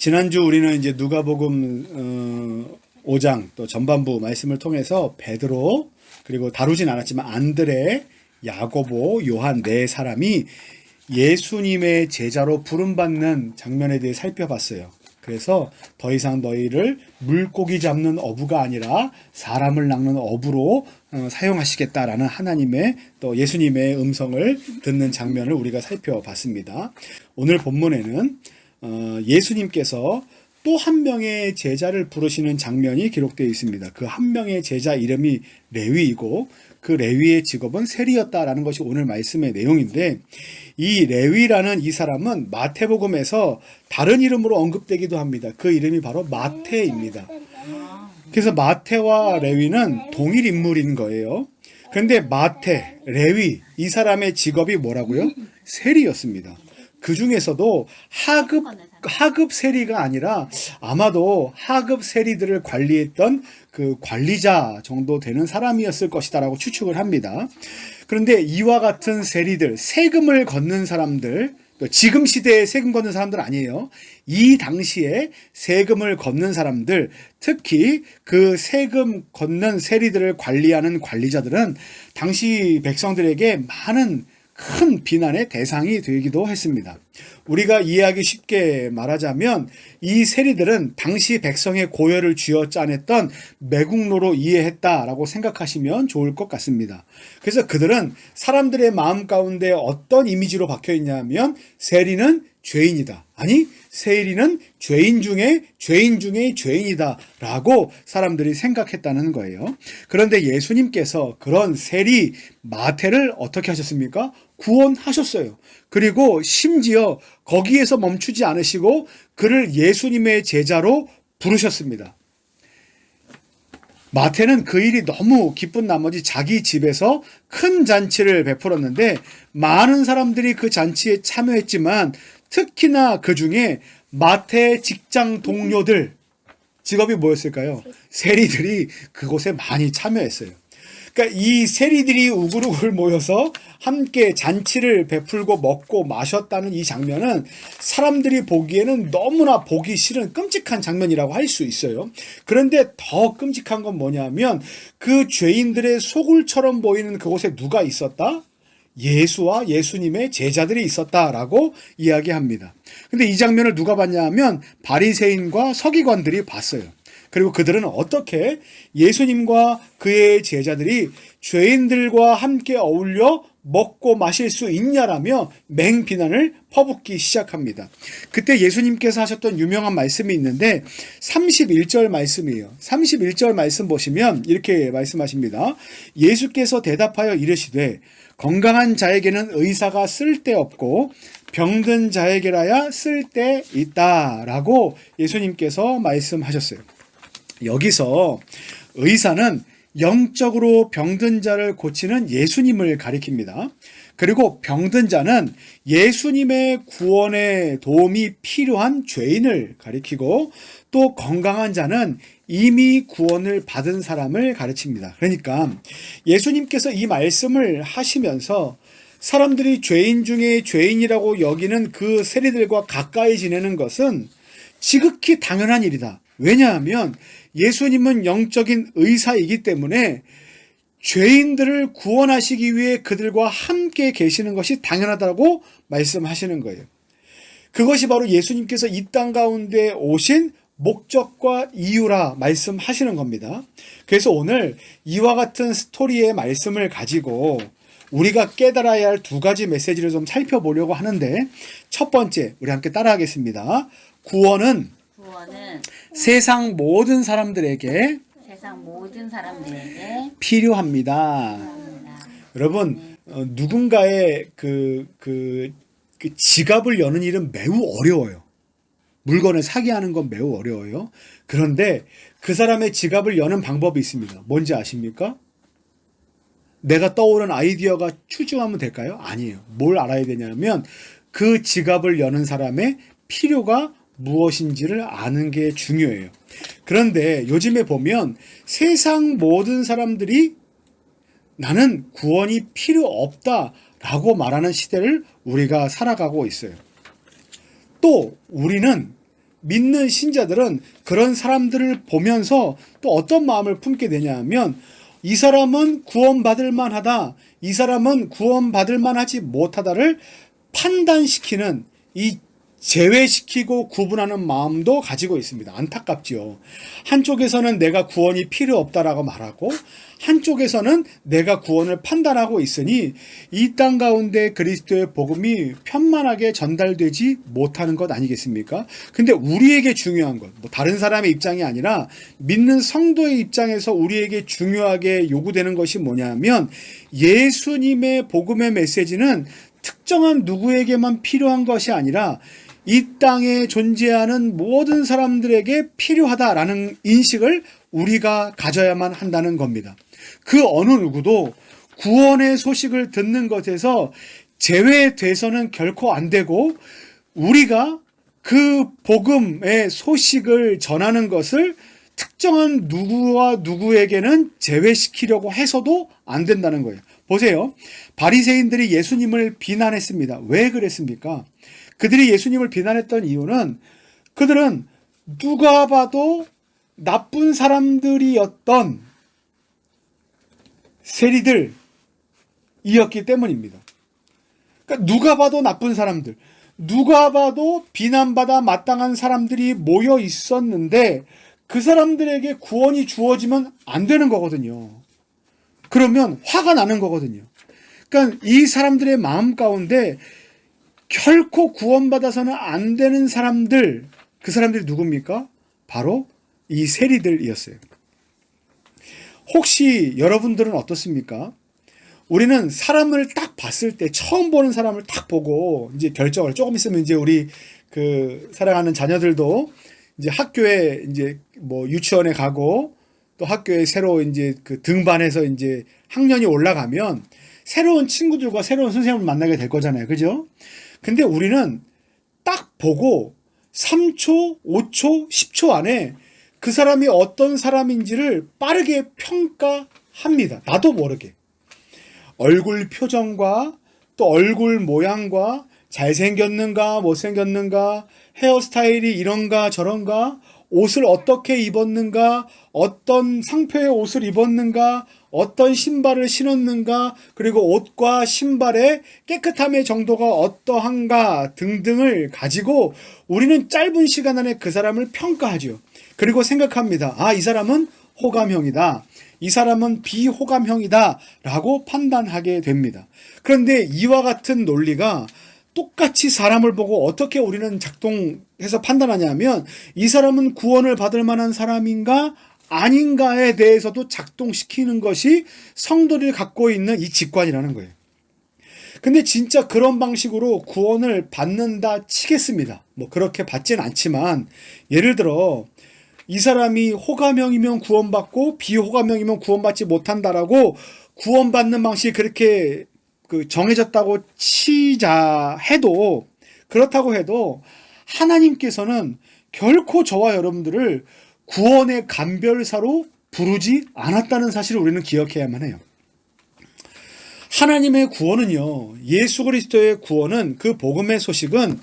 지난주 우리는 이제 누가복음 5장 또 전반부 말씀을 통해서 베드로 그리고 다루진 않았지만 안드레, 야고보, 요한 네 사람이 예수님의 제자로 부름받는 장면에 대해 살펴봤어요. 그래서 더 이상 너희를 물고기 잡는 어부가 아니라 사람을 낚는 어부로 사용하시겠다라는 하나님의 또 예수님의 음성을 듣는 장면을 우리가 살펴봤습니다. 오늘 본문에는 예수님께서 또 한 명의 제자를 부르시는 장면이 기록되어 있습니다. 그 한 명의 제자 이름이 레위이고 그 레위의 직업은 세리였다라는 것이 오늘 말씀의 내용인데, 이 레위라는 이 사람은 마태복음에서 다른 이름으로 언급되기도 합니다. 그 이름이 바로 마태입니다. 그래서 마태와 레위는 동일 인물인 거예요. 그런데 마태, 레위 이 사람의 직업이 뭐라고요? 세리였습니다. 그 중에서도 하급 세리가 아니라 아마도 하급 세리들을 관리했던 그 관리자 정도 되는 사람이었을 것이다라고 추측을 합니다. 그런데 이와 같은 세리들, 세금을 걷는 사람들, 지금 시대에 세금 걷는 사람들 아니에요. 이 당시에 세금을 걷는 사람들, 특히 그 세금 걷는 세리들을 관리하는 관리자들은 당시 백성들에게 많은 큰 비난의 대상이 되기도 했습니다. 우리가 이해하기 쉽게 말하자면 이 세리들은 당시 백성의 고열을 쥐어짜냈던 매국노로 이해했다라고 생각하시면 좋을 것 같습니다. 그래서 그들은 사람들의 마음 가운데 어떤 이미지로 박혀 있냐면 세리는 죄인이다. 아니, 세리는 죄인 중에 죄인이다 라고 사람들이 생각했다는 거예요. 그런데 예수님께서 그런 세리 마태를 어떻게 하셨습니까? 구원하셨어요. 그리고 심지어 거기에서 멈추지 않으시고 그를 예수님의 제자로 부르셨습니다. 마태는 그 일이 너무 기쁜 나머지 자기 집에서 큰 잔치를 베풀었는데 많은 사람들이 그 잔치에 참여했지만 특히나 그 중에 마태의 직장 동료들, 직업이 뭐였을까요? 세리들이 그곳에 많이 참여했어요. 그러니까 이 세리들이 우글우글 모여서 함께 잔치를 베풀고 먹고 마셨다는 이 장면은 사람들이 보기에는 너무나 보기 싫은 끔찍한 장면이라고 할 수 있어요. 그런데 더 끔찍한 건 뭐냐면 그 죄인들의 소굴처럼 보이는 그곳에 누가 있었다? 예수와 예수님의 제자들이 있었다라고 이야기합니다. 근데 이 장면을 누가 봤냐 하면 바리새인과 서기관들이 봤어요. 그리고 그들은 어떻게 예수님과 그의 제자들이 죄인들과 함께 어울려 먹고 마실 수 있냐라며 맹비난을 퍼붓기 시작합니다. 그때 예수님께서 하셨던 유명한 말씀이 있는데 31절 말씀이에요. 31절 말씀 보시면 이렇게 말씀하십니다. 예수께서 대답하여 이르시되 건강한 자에게는 의사가 쓸데없고 병든 자에게라야 쓸데있다라고 예수님께서 말씀하셨어요. 여기서 의사는 영적으로 병든 자를 고치는 예수님을 가리킵니다. 그리고 병든 자는 예수님의 구원에 도움이 필요한 죄인을 가리키고 또 건강한 자는 이미 구원을 받은 사람을 가르칩니다. 그러니까 예수님께서 이 말씀을 하시면서 사람들이 죄인 중에 죄인이라고 여기는 그 세리들과 가까이 지내는 것은 지극히 당연한 일이다. 왜냐하면 예수님은 영적인 의사이기 때문에 죄인들을 구원하시기 위해 그들과 함께 계시는 것이 당연하다고 말씀하시는 거예요. 그것이 바로 예수님께서 이 땅 가운데 오신 목적과 이유라 말씀하시는 겁니다. 그래서 오늘 이와 같은 스토리의 말씀을 가지고 우리가 깨달아야 할 두 가지 메시지를 좀 살펴보려고 하는데, 첫 번째, 우리 함께 따라하겠습니다. 구원은 세상 모든 사람들에게 필요합니다. 여러분, 누군가의 그 지갑을 여는 일은 매우 어려워요. 물건을 사게 하는 건 매우 어려워요. 그런데 그 사람의 지갑을 여는 방법이 있습니다. 뭔지 아십니까? 내가 떠오른 아이디어가 추중하면 될까요? 아니에요. 뭘 알아야 되냐면 그 지갑을 여는 사람의 필요가 무엇인지를 아는 게 중요해요. 그런데 요즘에 보면 세상 모든 사람들이 나는 구원이 필요 없다라고 말하는 시대를 우리가 살아가고 있어요. 또 우리는 믿는 신자들은 그런 사람들을 보면서 또 어떤 마음을 품게 되냐면 이 사람은 구원받을 만하다, 이 사람은 구원받을 만하지 못하다를 판단시키는, 이 제외시키고 구분하는 마음도 가지고 있습니다. 안타깝지요. 한쪽에서는 내가 구원이 필요 없다라고 말하고 한쪽에서는 내가 구원을 판단하고 있으니 이 땅 가운데 그리스도의 복음이 편만하게 전달되지 못하는 것 아니겠습니까? 근데 우리에게 중요한 것, 뭐 다른 사람의 입장이 아니라 믿는 성도의 입장에서 우리에게 중요하게 요구되는 것이 뭐냐면 예수님의 복음의 메시지는 특정한 누구에게만 필요한 것이 아니라 이 땅에 존재하는 모든 사람들에게 필요하다라는 인식을 우리가 가져야만 한다는 겁니다. 그 어느 누구도 구원의 소식을 듣는 것에서 제외돼서는 결코 안 되고 우리가 그 복음의 소식을 전하는 것을 특정한 누구와 누구에게는 제외시키려고 해서도 안 된다는 거예요. 보세요. 바리새인들이 예수님을 비난했습니다. 왜 그랬습니까? 그들이 예수님을 비난했던 이유는 그들은 누가 봐도 나쁜 사람들이었던 세리들이었기 때문입니다. 그러니까 누가 봐도 나쁜 사람들, 누가 봐도 비난받아 마땅한 사람들이 모여 있었는데 그 사람들에게 구원이 주어지면 안 되는 거거든요. 그러면 화가 나는 거거든요. 그러니까 이 사람들의 마음 가운데 결코 구원받아서는 안 되는 사람들, 그 사람들이 누굽니까? 바로 이 세리들이었어요. 혹시 여러분들은 어떻습니까? 우리는 사람을 딱 봤을 때, 처음 보는 사람을 딱 보고 이제 결정을, 조금 있으면 이제 우리 그 사랑하는 자녀들도 이제 학교에 이제 뭐 유치원에 가고 또 학교에 새로 이제 그 등반해서 이제 학년이 올라가면 새로운 친구들과 새로운 선생님을 만나게 될 거잖아요. 그죠? 근데 우리는 딱 보고 3초, 5초, 10초 안에 그 사람이 어떤 사람인지를 빠르게 평가합니다. 나도 모르게. 얼굴 표정과 또 얼굴 모양과 잘생겼는가 못생겼는가, 헤어스타일이 이런가 저런가, 옷을 어떻게 입었는가, 어떤 상표의 옷을 입었는가, 어떤 신발을 신었는가, 그리고 옷과 신발의 깨끗함의 정도가 어떠한가 등등을 가지고 우리는 짧은 시간 안에 그 사람을 평가하죠. 그리고 생각합니다. 아, 이 사람은 호감형이다, 이 사람은 비호감형이다 라고 판단하게 됩니다. 그런데 이와 같은 논리가 똑같이 사람을 보고 어떻게 우리는 작동해서 판단하냐면 이 사람은 구원을 받을 만한 사람인가 아닌가에 대해서도 작동시키는 것이 성도들이 갖고 있는 이 직관이라는 거예요. 근데 진짜 그런 방식으로 구원을 받는다 치겠습니다. 뭐 그렇게 받진 않지만, 예를 들어 이 사람이 호감형이면 구원받고 비호감형이면 구원받지 못한다라고 구원받는 방식이 그렇게 정해졌다고 치자 해도, 그렇다고 해도 하나님께서는 결코 저와 여러분들을 구원의 감별사로 부르지 않았다는 사실을 우리는 기억해야만 해요. 하나님의 구원은요, 예수 그리스도의 구원은, 그 복음의 소식은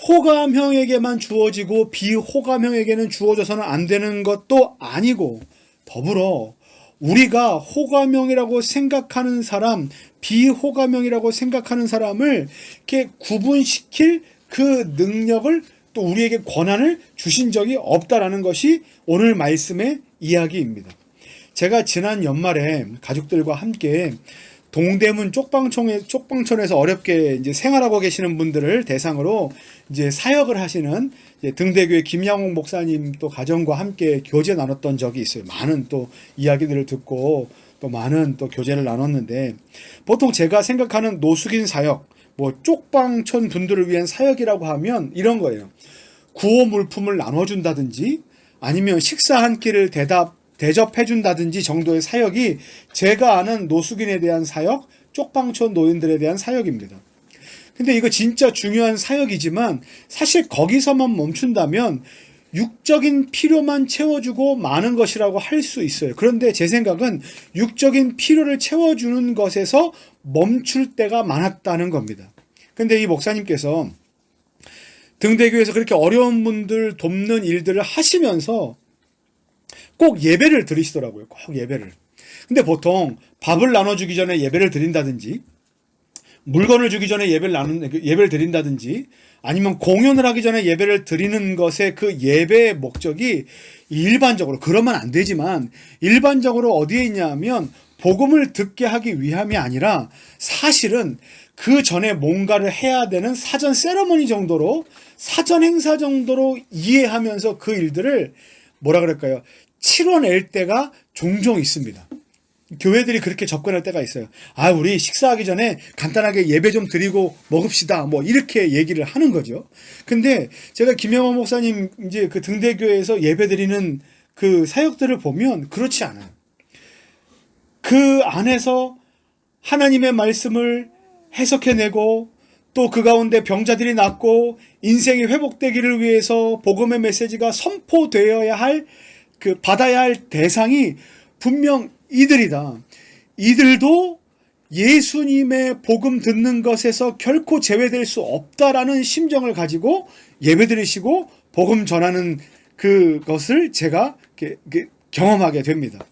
호감형에게만 주어지고 비호감형에게는 주어져서는 안 되는 것도 아니고, 더불어 우리가 호감형이라고 생각하는 사람, 비호감형이라고 생각하는 사람을 이렇게 구분시킬 그 능력을, 또 우리에게 권한을 주신 적이 없다라는 것이 오늘 말씀의 이야기입니다. 제가 지난 연말에 가족들과 함께 동대문 쪽방촌에서 어렵게 이제 생활하고 계시는 분들을 대상으로 이제 사역을 하시는 등대교회 김양옥 목사님 또 가정과 함께 교제 나눴던 적이 있어요. 많은 또 이야기들을 듣고 또 많은 또 교제를 나눴는데, 보통 제가 생각하는 노숙인 사역, 뭐 쪽방촌 분들을 위한 사역이라고 하면 이런 거예요. 구호 물품을 나눠준다든지 아니면 식사 한 끼를 대접해준다든지 정도의 사역이 제가 아는 노숙인에 대한 사역, 쪽방촌 노인들에 대한 사역입니다. 근데 이거 진짜 중요한 사역이지만 사실 거기서만 멈춘다면 육적인 필요만 채워주고 마는 것이라고 할 수 있어요. 그런데 제 생각은 육적인 필요를 채워주는 것에서 멈출 때가 많았다는 겁니다. 근데 이 목사님께서 등대교회에서 그렇게 어려운 분들 돕는 일들을 하시면서 꼭 예배를 드리시더라고요. 꼭 예배를. 근데 보통 밥을 나눠주기 전에 예배를 드린다든지, 물건을 주기 전에 예배를 드린다든지, 아니면 공연을 하기 전에 예배를 드리는 것의 그 예배의 목적이 일반적으로, 그러면 안 되지만 일반적으로 어디에 있냐면 복음을 듣게 하기 위함이 아니라 사실은 그 전에 뭔가를 해야 되는 사전 세러머니 정도로, 사전 행사 정도로 이해하면서 그 일들을 뭐라 그럴까요? 치러낼 때가 종종 있습니다. 교회들이 그렇게 접근할 때가 있어요. 아, 우리 식사하기 전에 간단하게 예배 좀 드리고 먹읍시다. 뭐 이렇게 얘기를 하는 거죠. 근데 제가 김영환 목사님 이제 그 등대교회에서 예배 드리는 그 사역들을 보면 그렇지 않아요. 그 안에서 하나님의 말씀을 해석해내고, 또 그 가운데 병자들이 낫고 인생이 회복되기를 위해서 복음의 메시지가 선포되어야 할, 그 받아야 할 대상이 분명 이들이다. 이들도 예수님의 복음 듣는 것에서 결코 제외될 수 없다라는 심정을 가지고 예배드리시고 복음 전하는 그것을 제가 경험하게 됩니다.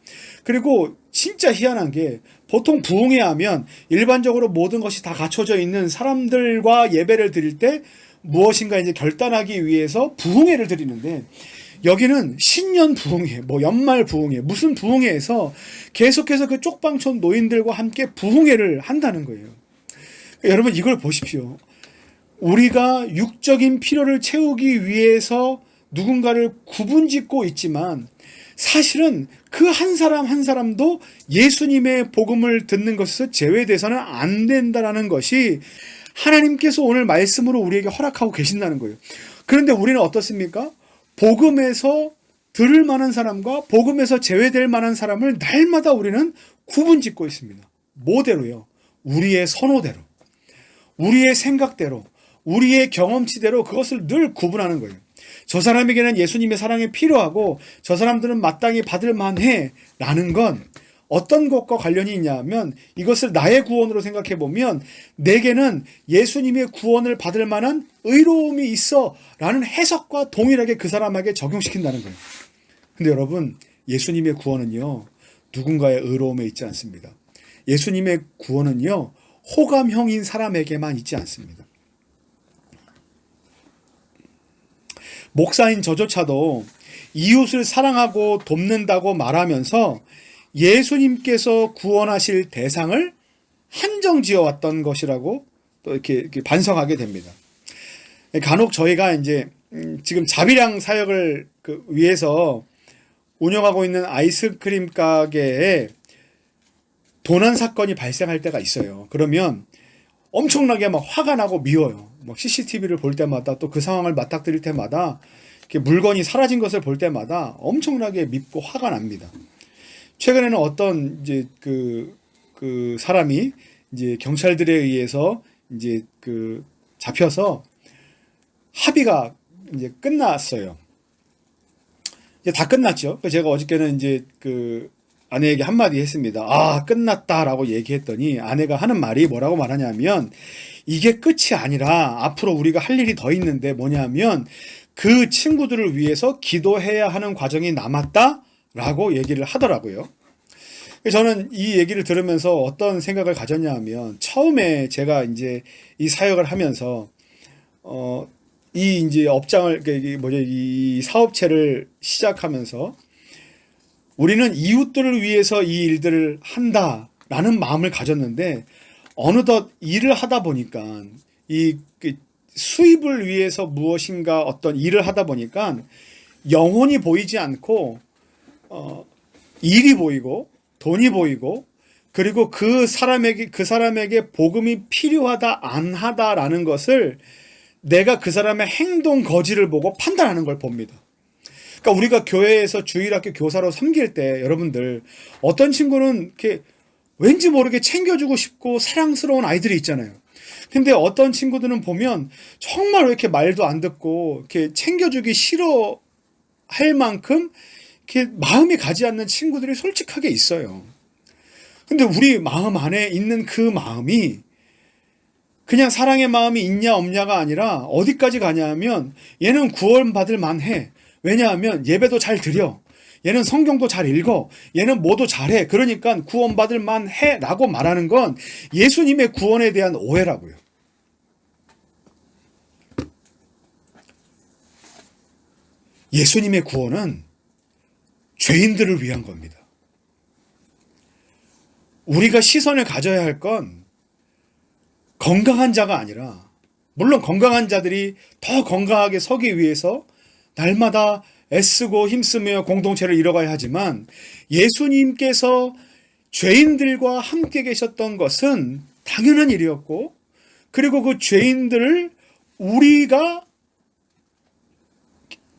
그리고 진짜 희한한 게, 보통 부흥회 하면 일반적으로 모든 것이 다 갖춰져 있는 사람들과 예배를 드릴 때 무엇인가 이제 결단하기 위해서 부흥회를 드리는데, 여기는 신년 부흥회, 뭐 연말 부흥회, 무슨 부흥회에서 계속해서 그 쪽방촌 노인들과 함께 부흥회를 한다는 거예요. 여러분, 이걸 보십시오. 우리가 육적인 필요를 채우기 위해서 누군가를 구분짓고 있지만, 사실은 그 한 사람 한 사람도 예수님의 복음을 듣는 것에서 제외돼서는 안 된다는 것이 하나님께서 오늘 말씀으로 우리에게 허락하고 계신다는 거예요. 그런데 우리는 어떻습니까? 복음에서 들을 만한 사람과 복음에서 제외될 만한 사람을 날마다 우리는 구분짓고 있습니다. 뭐대로요? 우리의 선호대로, 우리의 생각대로, 우리의 경험치대로 그것을 늘 구분하는 거예요. 저 사람에게는 예수님의 사랑이 필요하고 저 사람들은 마땅히 받을 만해 라는 건 어떤 것과 관련이 있냐면, 이것을 나의 구원으로 생각해 보면 내게는 예수님의 구원을 받을 만한 의로움이 있어 라는 해석과 동일하게 그 사람에게 적용시킨다는 거예요. 근데 여러분, 예수님의 구원은요, 누군가의 의로움에 있지 않습니다. 예수님의 구원은요, 호감형인 사람에게만 있지 않습니다. 목사인 저조차도 이웃을 사랑하고 돕는다고 말하면서 예수님께서 구원하실 대상을 한정 지어왔던 것이라고 또 이렇게 반성하게 됩니다. 간혹 저희가 이제 지금 자비랑 사역을 위해서 운영하고 있는 아이스크림 가게에 도난 사건이 발생할 때가 있어요. 그러면 엄청나게 막 화가 나고 미워요. 막 CCTV를 볼 때마다, 또 그 상황을 맞닥뜨릴 때마다, 이렇게 물건이 사라진 것을 볼 때마다 엄청나게 밉고 화가 납니다. 최근에는 어떤 이제 그 사람이 이제 경찰들에 의해서 이제 잡혀서 합의가 이제 끝났어요. 이제 다 끝났죠. 제가 어저께는 이제 아내에게 한마디 했습니다. 아, 끝났다라고 얘기했더니 아내가 하는 말이 뭐라고 말하냐면, 이게 끝이 아니라 앞으로 우리가 할 일이 더 있는데 뭐냐면 그 친구들을 위해서 기도해야 하는 과정이 남았다라고 얘기를 하더라고요. 저는 이 얘기를 들으면서 어떤 생각을 가졌냐 하면, 처음에 제가 이제 이 사역을 하면서 이 이제 업장을, 이 사업체를 시작하면서 우리는 이웃들을 위해서 이 일들을 한다라는 마음을 가졌는데, 어느덧 일을 하다 보니까 이 수입을 위해서 무엇인가 어떤 일을 하다 보니까 영혼이 보이지 않고 일이 보이고 돈이 보이고, 그리고 그 사람에게 복음이 필요하다 안 하다라는 것을 내가 그 사람의 행동 거지를 보고 판단하는 걸 봅니다. 그러니까 우리가 교회에서 주일학교 교사로 섬길 때, 여러분들, 어떤 친구는 이렇게 왠지 모르게 챙겨주고 싶고 사랑스러운 아이들이 있잖아요. 근데 어떤 친구들은 보면 정말 왜 이렇게 말도 안 듣고 이렇게 챙겨주기 싫어할 만큼 이렇게 마음이 가지 않는 친구들이 솔직하게 있어요. 근데 우리 마음 안에 있는 그 마음이 그냥 사랑의 마음이 있냐 없냐가 아니라 어디까지 가냐 하면 얘는 구원받을 만해. 왜냐하면 예배도 잘 드려. 얘는 성경도 잘 읽어. 얘는 뭐도 잘해. 그러니까 구원받을 만해 라고 말하는 건 예수님의 구원에 대한 오해라고요. 예수님의 구원은 죄인들을 위한 겁니다. 우리가 시선을 가져야 할 건 건강한 자가 아니라, 물론 건강한 자들이 더 건강하게 서기 위해서 날마다 애쓰고 힘쓰며 공동체를 이뤄가야 하지만, 예수님께서 죄인들과 함께 계셨던 것은 당연한 일이었고, 그리고 그 죄인들을 우리가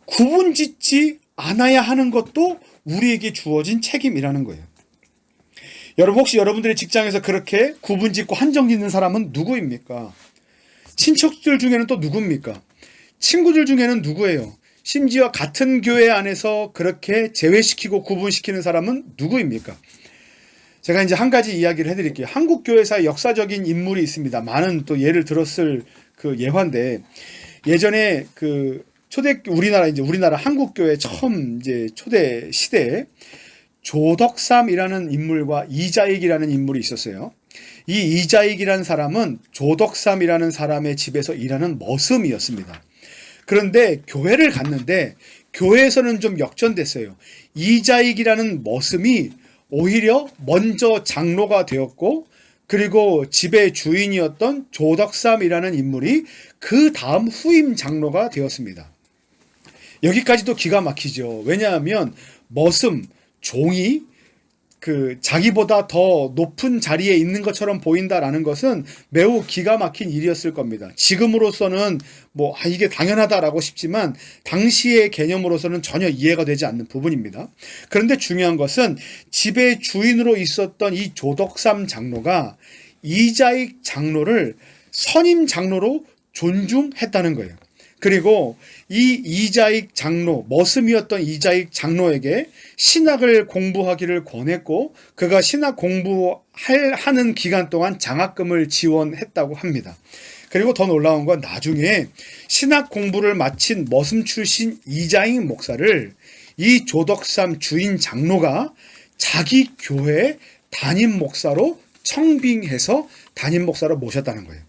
구분짓지 않아야 하는 것도 우리에게 주어진 책임이라는 거예요. 여러분, 혹시 여러분들의 직장에서 그렇게 구분짓고 한정짓는 사람은 누구입니까? 친척들 중에는 또 누굽니까? 친구들 중에는 누구예요? 심지어 같은 교회 안에서 그렇게 제외시키고 구분시키는 사람은 누구입니까? 제가 이제 한 가지 이야기를 해드릴게요. 한국 교회사의 역사적인 인물이 있습니다. 많은 또 예를 들었을 그 예화인데, 예전에 그 우리나라 한국 교회 처음 이제 초대 시대에 조덕삼이라는 인물과 이자익이라는 인물이 있었어요. 이 이자익이라는 사람은 조덕삼이라는 사람의 집에서 일하는 머슴이었습니다. 그런데 교회를 갔는데 교회에서는 좀 역전됐어요. 이자익이라는 머슴이 오히려 먼저 장로가 되었고, 그리고 집의 주인이었던 조덕삼이라는 인물이 그 다음 후임 장로가 되었습니다. 여기까지도 기가 막히죠. 왜냐하면 머슴, 종이 그 자기보다 더 높은 자리에 있는 것처럼 보인다라는 것은 매우 기가 막힌 일이었을 겁니다. 지금으로서는 이게 당연하다라고 싶지만 당시의 개념으로서는 전혀 이해가 되지 않는 부분입니다. 그런데 중요한 것은 집의 주인으로 있었던 이 조덕삼 장로가 이자익 장로를 선임 장로로 존중했다는 거예요. 그리고 이 이자익 장로, 머슴이었던 이자익 장로에게 신학을 공부하기를 권했고, 그가 신학 공부하는 기간 동안 장학금을 지원했다고 합니다. 그리고 더 놀라운 건 나중에 신학 공부를 마친 머슴 출신 이자익 목사를 이 조덕삼 주인 장로가 자기 교회 담임 목사로 청빙해서 담임 목사로 모셨다는 거예요.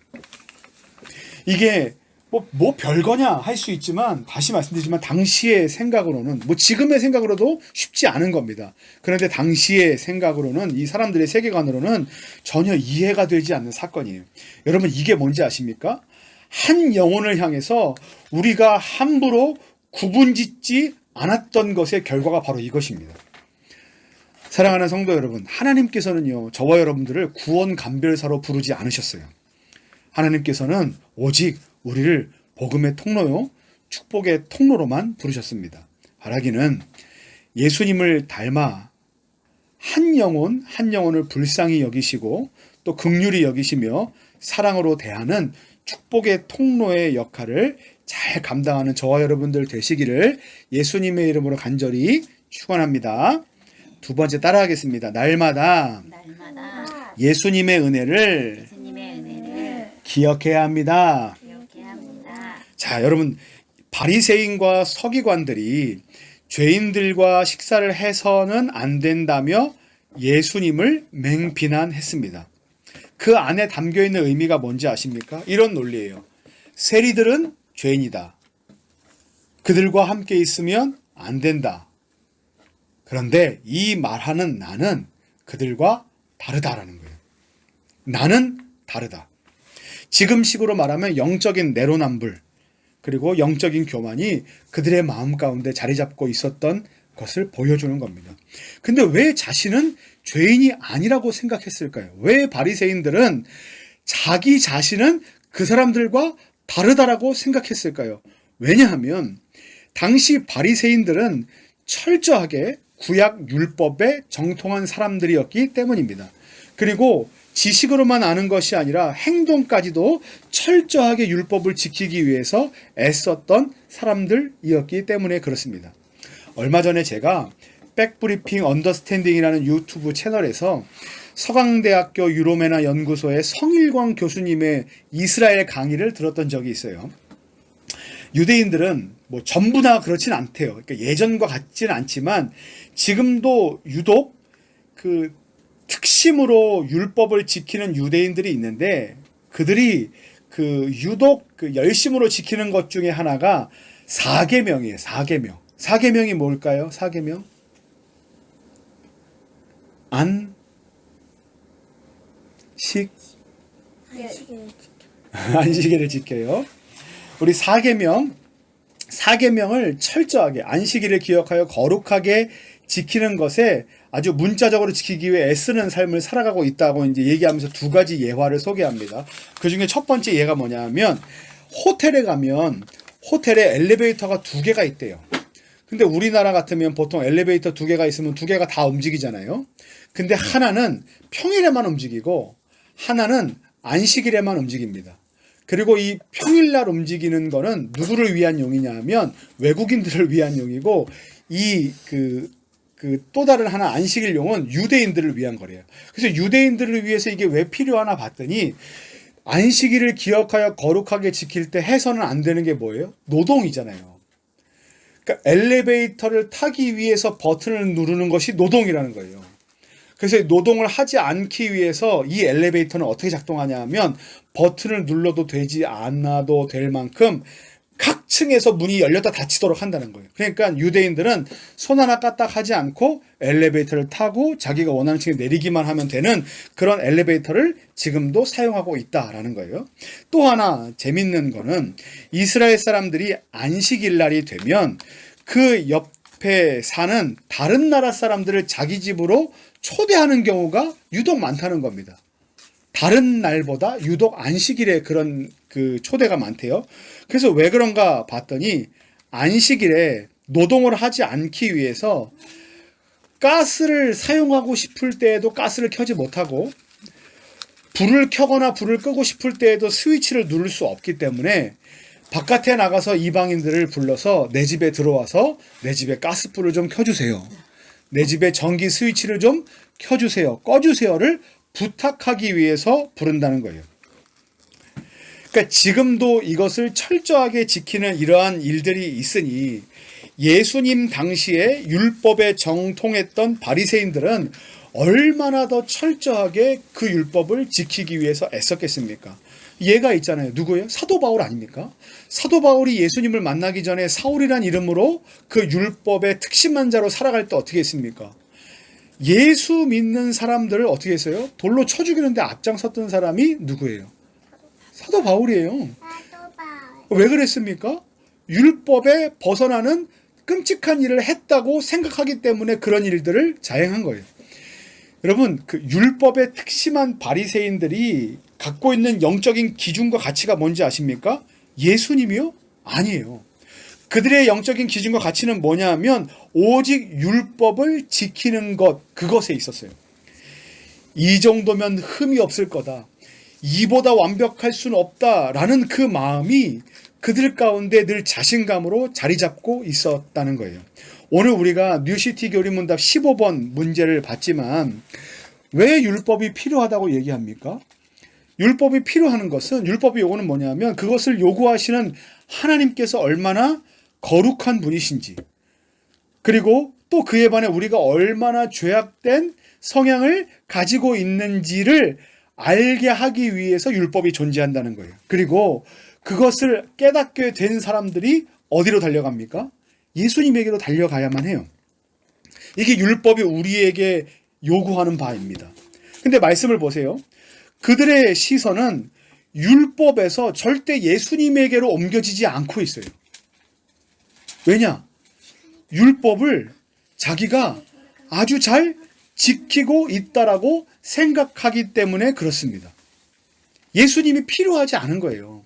이게 뭐 별거냐 할 수 있지만, 다시 말씀드리지만 당시의 생각으로는, 지금의 생각으로도 쉽지 않은 겁니다. 그런데 당시의 생각으로는, 이 사람들의 세계관으로는 전혀 이해가 되지 않는 사건이에요. 여러분, 이게 뭔지 아십니까? 한 영혼을 향해서 우리가 함부로 구분짓지 않았던 것의 결과가 바로 이것입니다. 사랑하는 성도 여러분, 하나님께서는요, 저와 여러분들을 구원 감별사로 부르지 않으셨어요. 하나님께서는 오직 우리를 복음의 통로요, 축복의 통로로만 부르셨습니다. 바라기는 예수님을 닮아 한 영혼을 불쌍히 여기시고 또 긍휼히 여기시며 사랑으로 대하는 축복의 통로의 역할을 잘 감당하는 저와 여러분들 되시기를 예수님의 이름으로 간절히 축원합니다. 두 번째 따라하겠습니다. 날마다 예수님의 은혜를 기억해야 합니다. 자, 여러분, 바리새인과 서기관들이 죄인들과 식사를 해서는 안 된다며 예수님을 맹비난했습니다. 그 안에 담겨있는 의미가 뭔지 아십니까? 이런 논리예요. 세리들은 죄인이다. 그들과 함께 있으면 안 된다. 그런데 이 말하는 나는 그들과 다르다라는 거예요. 나는 다르다. 지금식으로 말하면 영적인 내로남불, 그리고 영적인 교만이 그들의 마음 가운데 자리 잡고 있었던 것을 보여주는 겁니다. 근데 왜 자신은 죄인이 아니라고 생각했을까요? 왜 바리새인들은 자기 자신은 그 사람들과 다르다라고 생각했을까요? 왜냐하면 당시 바리새인들은 철저하게 구약 율법에 정통한 사람들이었기 때문입니다. 그리고 지식으로만 아는 것이 아니라 행동까지도 철저하게 율법을 지키기 위해서 애썼던 사람들이었기 때문에 그렇습니다. 얼마 전에 제가 백브리핑 언더스탠딩이라는 유튜브 채널에서 서강대학교 유로메나 연구소의 성일광 교수님의 이스라엘 강의를 들었던 적이 있어요. 유대인들은 뭐 전부 다 그렇진 않대요. 그러니까 예전과 같지는 않지만 지금도 유독 그 특심으로 율법을 지키는 유대인들이 있는데, 그들이 그 유독 그 열심으로 지키는 것 중에 하나가 사계명이에요. 사계명. 사계명이 뭘까요? 사계명? 안식일을 지켜요. 우리 사계명을 철저하게 안식일을 기억하여 거룩하게 지키는 것에 아주 문자적으로 지키기 위해 애쓰는 삶을 살아가고 있다고 이제 얘기하면서 두 가지 예화를 소개합니다. 그 중에 첫 번째 예가 뭐냐면, 호텔에 가면 호텔에 엘리베이터가 두 개가 있대요. 근데 우리나라 같으면 보통 엘리베이터 두 개가 있으면 두 개가 다 움직이잖아요. 근데 하나는 평일에만 움직이고 하나는 안식일에만 움직입니다. 그리고 이 평일날 움직이는 거는 누구를 위한 용이냐 하면 외국인들을 위한 용이고, 또 다른 하나 안식일용은 유대인들을 위한 거래요. 그래서 유대인들을 위해서 이게 왜 필요하나 봤더니, 안식일을 기억하여 거룩하게 지킬 때 해서는 안 되는 게 뭐예요? 노동이잖아요. 그러니까 엘리베이터를 타기 위해서 버튼을 누르는 것이 노동이라는 거예요. 그래서 노동을 하지 않기 위해서 이 엘리베이터는 어떻게 작동하냐 하면, 버튼을 눌러도 되지 않아도 될 만큼 각 층에서 문이 열렸다 닫히도록 한다는 거예요. 그러니까 유대인들은 손 하나 까딱하지 않고 엘리베이터를 타고 자기가 원하는 층에 내리기만 하면 되는 그런 엘리베이터를 지금도 사용하고 있다라는 거예요. 또 하나 재밌는 거는, 이스라엘 사람들이 안식일 날이 되면 그 옆에 사는 다른 나라 사람들을 자기 집으로 초대하는 경우가 유독 많다는 겁니다. 다른 날보다 유독 안식일에 그런 그 초대가 많대요. 그래서 왜 그런가 봤더니, 안식일에 노동을 하지 않기 위해서 가스를 사용하고 싶을 때에도 가스를 켜지 못하고, 불을 켜거나 불을 끄고 싶을 때에도 스위치를 누를 수 없기 때문에 바깥에 나가서 이방인들을 불러서 내 집에 들어와서 내 집에 가스불을 좀 켜주세요, 내 집에 전기 스위치를 좀 켜주세요, 꺼주세요를 부탁하기 위해서 부른다는 거예요. 그러니까 지금도 이것을 철저하게 지키는 이러한 일들이 있으니, 예수님 당시에 율법에 정통했던 바리새인들은 얼마나 더 철저하게 그 율법을 지키기 위해서 애썼겠습니까? 예가 있잖아요. 누구예요? 사도 바울 아닙니까? 사도 바울이 예수님을 만나기 전에 사울이란 이름으로 그 율법의 특심한 자로 살아갈 때 어떻게 했습니까? 예수 믿는 사람들을 어떻게 했어요? 돌로 쳐 죽이는데 앞장섰던 사람이 누구예요? 사도 바울이에요. 왜 그랬습니까? 율법에 벗어나는 끔찍한 일을 했다고 생각하기 때문에 그런 일들을 자행한 거예요. 여러분, 그 율법의 특심한 바리새인들이 갖고 있는 영적인 기준과 가치가 뭔지 아십니까? 예수님이요? 아니에요. 그들의 영적인 기준과 가치는 뭐냐 하면 오직 율법을 지키는 것, 그것에 있었어요. 이 정도면 흠이 없을 거다, 이보다 완벽할 수는 없다라는 그 마음이 그들 가운데 늘 자신감으로 자리 잡고 있었다는 거예요. 오늘 우리가 뉴시티 교리문답 15번 문제를 봤지만, 왜 율법이 필요하다고 얘기합니까? 율법이 필요한 것은, 율법의 요구는 뭐냐면 그것을 요구하시는 하나님께서 얼마나 거룩한 분이신지, 그리고 또 그에 반해 우리가 얼마나 죄악된 성향을 가지고 있는지를 알게 하기 위해서 율법이 존재한다는 거예요. 그리고 그것을 깨닫게 된 사람들이 어디로 달려갑니까? 예수님에게로 달려가야만 해요. 이게 율법이 우리에게 요구하는 바입니다. 근데 말씀을 보세요. 그들의 시선은 율법에서 절대 예수님에게로 옮겨지지 않고 있어요. 왜냐? 율법을 자기가 아주 잘 지키고 있다라고 생각하기 때문에 그렇습니다. 예수님이 필요하지 않은 거예요.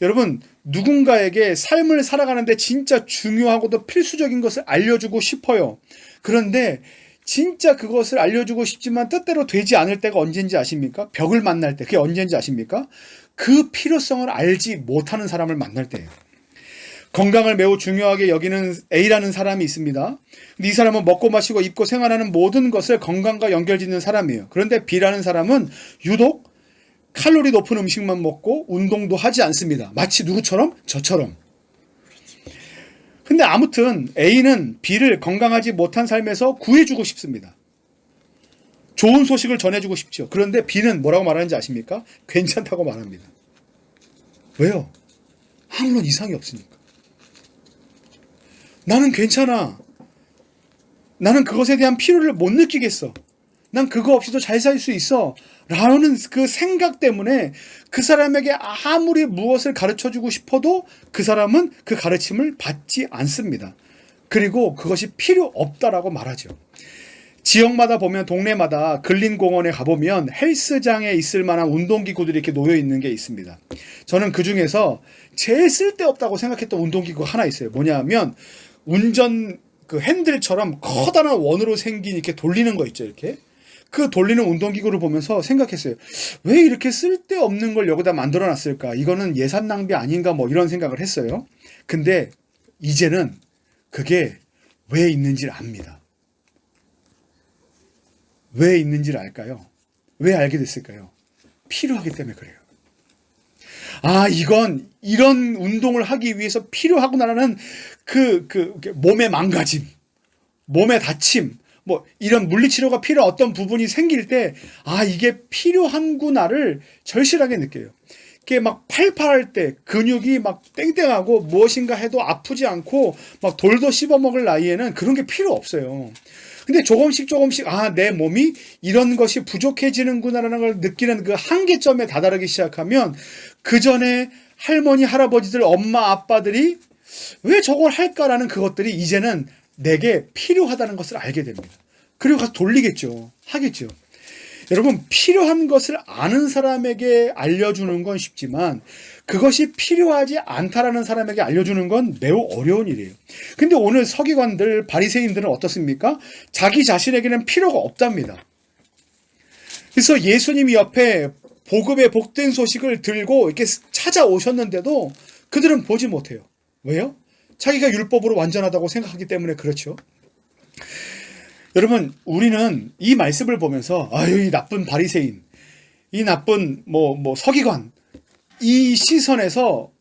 여러분, 누군가에게 삶을 살아가는데 진짜 중요하고도 필수적인 것을 알려주고 싶어요. 그런데 진짜 그것을 알려주고 싶지만 뜻대로 되지 않을 때가 언제인지 아십니까? 벽을 만날 때. 그게 언제인지 아십니까? 그 필요성을 알지 못하는 사람을 만날 때예요. 건강을 매우 중요하게 여기는 A라는 사람이 있습니다. 근데 이 사람은 먹고 마시고 입고 생활하는 모든 것을 건강과 연결짓는 사람이에요. 그런데 B라는 사람은 유독 칼로리 높은 음식만 먹고 운동도 하지 않습니다. 마치 누구처럼? 저처럼. 근데 아무튼 A는 B를 건강하지 못한 삶에서 구해주고 싶습니다. 좋은 소식을 전해주고 싶죠. 그런데 B는 뭐라고 말하는지 아십니까? 괜찮다고 말합니다. 왜요? 아무런 이상이 없으니까. 나는 괜찮아. 나는 그것에 대한 필요를 못 느끼겠어. 난 그거 없이도 잘 살 수 있어. 라는 그 생각 때문에 그 사람에게 아무리 무엇을 가르쳐주고 싶어도 그 사람은 그 가르침을 받지 않습니다. 그리고 그것이 필요 없다라고 말하죠. 지역마다 보면 동네마다 근린공원에 가보면 헬스장에 있을 만한 운동기구들이 이렇게 놓여 있는 게 있습니다. 저는 그 중에서 제일 쓸데없다고 생각했던 운동기구가 하나 있어요. 뭐냐면 운전 그 핸들처럼 커다란 원으로 생긴 이렇게 돌리는 거 있죠. 이렇게. 그 돌리는 운동기구를 보면서 생각했어요. 왜 이렇게 쓸데없는 걸 여기다 만들어 놨을까? 이거는 예산 낭비 아닌가? 뭐 이런 생각을 했어요. 근데 이제는 그게 왜 있는지를 압니다. 왜 있는지를 알까요? 왜 알게 됐을까요? 필요하기 때문에 그래요. 아, 이건 이런 운동을 하기 위해서 필요하구나라는 그 몸의 망가짐, 몸의 다침, 뭐 이런 물리치료가 필요한 어떤 부분이 생길 때, 아, 이게 필요한구나를 절실하게 느껴요. 이게 막 팔팔할 때 근육이 막 땡땡하고 무엇인가 해도 아프지 않고 막 돌도 씹어먹을 나이에는 그런 게 필요 없어요. 근데 조금씩 아, 내 몸이 이런 것이 부족해지는구나라는 걸 느끼는 그 한계점에 다다르기 시작하면 그 전에 할머니, 할아버지들, 엄마, 아빠들이 왜 저걸 할까라는 그것들이 이제는 내게 필요하다는 것을 알게 됩니다. 그리고 가서 돌리겠죠. 하겠죠. 여러분, 필요한 것을 아는 사람에게 알려주는 건 쉽지만 그것이 필요하지 않다라는 사람에게 알려주는 건 매우 어려운 일이에요. 근데 오늘 서기관들, 바리새인들은 어떻습니까? 자기 자신에게는 필요가 없답니다. 그래서 예수님이 옆에 복음의 복된 소식을 들고 이렇게 찾아오셨는데도 그들은 보지 못해요. 왜요? 자기가 율법으로 완전하다고 생각하기 때문에 그렇죠. 여러분, 우리는 이 말씀을 보면서 아유, 이 나쁜 바리새인, 이 나쁜 서기관, 이 시선에서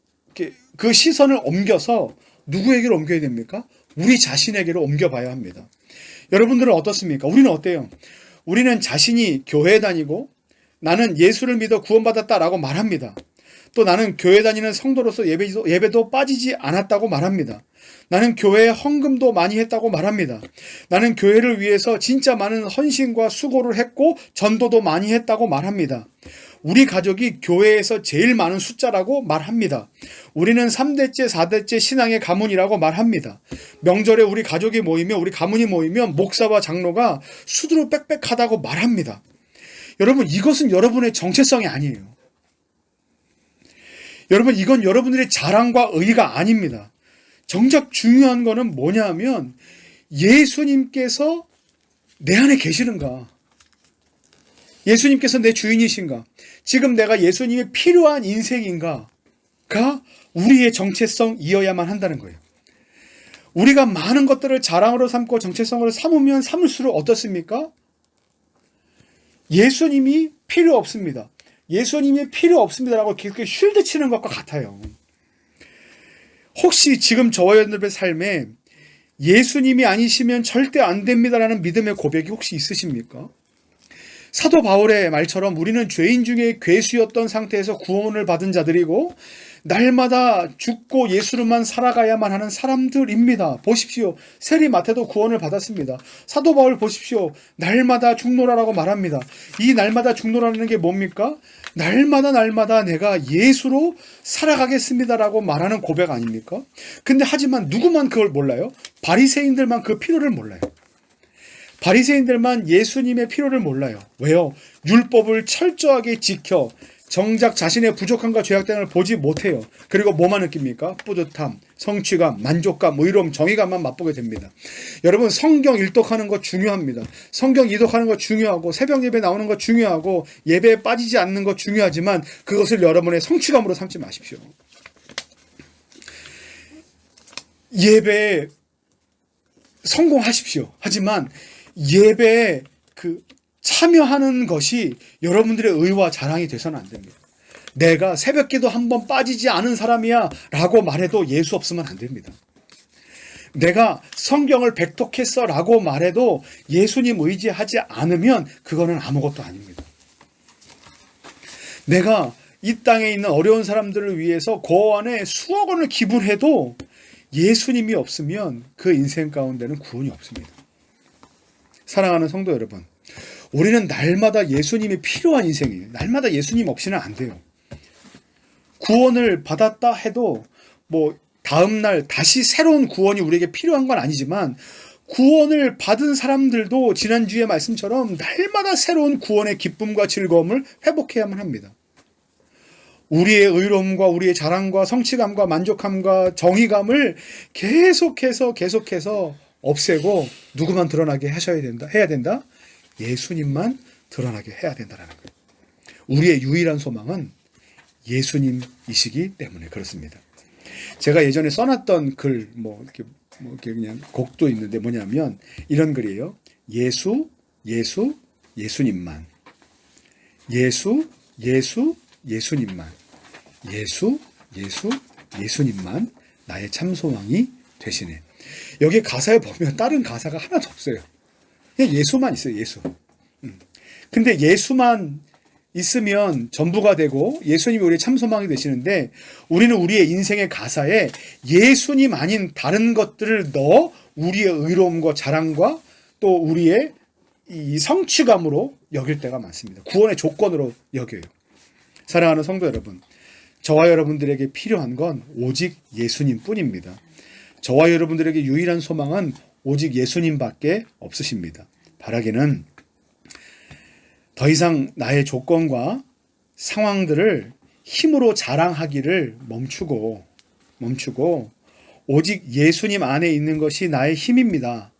그 시선을 옮겨서 누구에게로 옮겨야 됩니까? 우리 자신에게로 옮겨봐야 합니다. 여러분들은 어떻습니까? 우리는 어때요? 우리는 자신이 교회에 다니고 나는 예수를 믿어 구원받았다라고 말합니다. 또 나는 교회 다니는 성도로서 예배도 빠지지 않았다고 말합니다. 나는 교회에 헌금도 많이 했다고 말합니다. 나는 교회를 위해서 진짜 많은 헌신과 수고를 했고 전도도 많이 했다고 말합니다. 우리 가족이 교회에서 제일 많은 숫자라고 말합니다. 우리는 3대째, 4대째 신앙의 가문이라고 말합니다. 명절에 우리 가족이 모이면, 우리 가문이 모이면 목사와 장로가 수두룩 빽빽하다고 말합니다. 여러분, 이것은 여러분의 정체성이 아니에요. 여러분, 이건 여러분들의 자랑과 의의가 아닙니다. 정작 중요한 거는 뭐냐면 예수님께서 내 안에 계시는가? 예수님께서 내 주인이신가? 지금 내가 예수님이 필요한 인생인가가 우리의 정체성이어야만 한다는 거예요. 우리가 많은 것들을 자랑으로 삼고 정체성으로 삼으면 삼을수록 어떻습니까? 예수님이 필요 없습니다. 예수님이 필요 없습니다라고 그렇게 쉴드 치는 것과 같아요. 혹시 지금 저와 여러분들의 삶에 예수님이 아니시면 절대 안 됩니다라는 믿음의 고백이 혹시 있으십니까? 사도 바울의 말처럼 우리는 죄인 중에 괴수였던 상태에서 구원을 받은 자들이고 날마다 죽고 예수로만 살아가야만 하는 사람들입니다. 보십시오. 세리마태도 구원을 받았습니다. 사도 바울 보십시오. 날마다 죽노라라고 말합니다. 이 날마다 죽노라는 게 뭡니까? 날마다 내가 예수로 살아가겠습니다라고 말하는 고백 아닙니까? 근데 하지만 누구만 그걸 몰라요? 바리새인들만 그 필요를 몰라요. 바리새인들만 예수님의 필요를 몰라요. 왜요? 율법을 철저하게 지켜 정작 자신의 부족함과 죄악됨을 보지 못해요. 그리고 뭐만 느낍니까? 뿌듯함, 성취감, 만족감, 의로움, 정의감만 맛보게 됩니다. 여러분, 성경 일독하는 거 중요합니다. 성경 이독하는 거 중요하고 새벽 예배 나오는 거 중요하고 예배에 빠지지 않는 거 중요하지만 그것을 여러분의 성취감으로 삼지 마십시오. 예배에 성공하십시오. 하지만 예배에 참여하는 것이 여러분들의 의와 자랑이 돼서는 안 됩니다. 내가 새벽기도 한번 빠지지 않은 사람이야 라고 말해도 예수 없으면 안 됩니다. 내가 성경을 백독했어 라고 말해도 예수님 의지하지 않으면 그거는 아무것도 아닙니다. 내가 이 땅에 있는 어려운 사람들을 위해서 고원에 수억 원을 기부해도 예수님이 없으면 그 인생 가운데는 구원이 없습니다. 사랑하는 성도 여러분, 우리는 날마다 예수님이 필요한 인생이에요. 날마다 예수님 없이는 안 돼요. 구원을 받았다 해도 다음날 다시 새로운 구원이 우리에게 필요한 건 아니지만, 구원을 받은 사람들도 지난주의 말씀처럼 날마다 새로운 구원의 기쁨과 즐거움을 회복해야만 합니다. 우리의 의로움과 우리의 자랑과 성취감과 만족함과 정의감을 계속해서 없애고 누구만 드러나게 해야 된다? 예수님만 드러나게 해야 된다는 거예요. 우리의 유일한 소망은 예수님이시기 때문에 그렇습니다. 제가 예전에 써놨던 글, 이렇게 그냥 곡도 있는데 뭐냐면 이런 글이에요. 예수님만. 예수님만. 예수님만 나의 참소망이 되시네. 여기 가사에 보면 다른 가사가 하나도 없어요. 그냥 예수만 있어요. 예수. 근데 예수만 있으면 전부가 되고 예수님이 우리의 참소망이 되시는데, 우리는 우리의 인생의 가사에 예수님 아닌 다른 것들을 넣어 우리의 의로움과 자랑과 또 우리의 이 성취감으로 여길 때가 많습니다. 구원의 조건으로 여겨요. 사랑하는 성도 여러분, 저와 여러분들에게 필요한 건 오직 예수님 뿐입니다. 저와 여러분들에게 유일한 소망은 오직 예수님밖에 없으십니다. 바라기는 더 이상 나의 조건과 상황들을 힘으로 자랑하기를 멈추고 오직 예수님 안에 있는 것이 나의 힘입니다.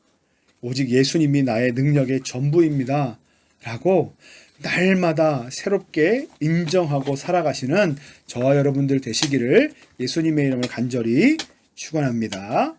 오직 예수님이 나의 능력의 전부입니다. 라고 날마다 새롭게 인정하고 살아가시는 저와 여러분들 되시기를 예수님의 이름을 간절히 축원합니다.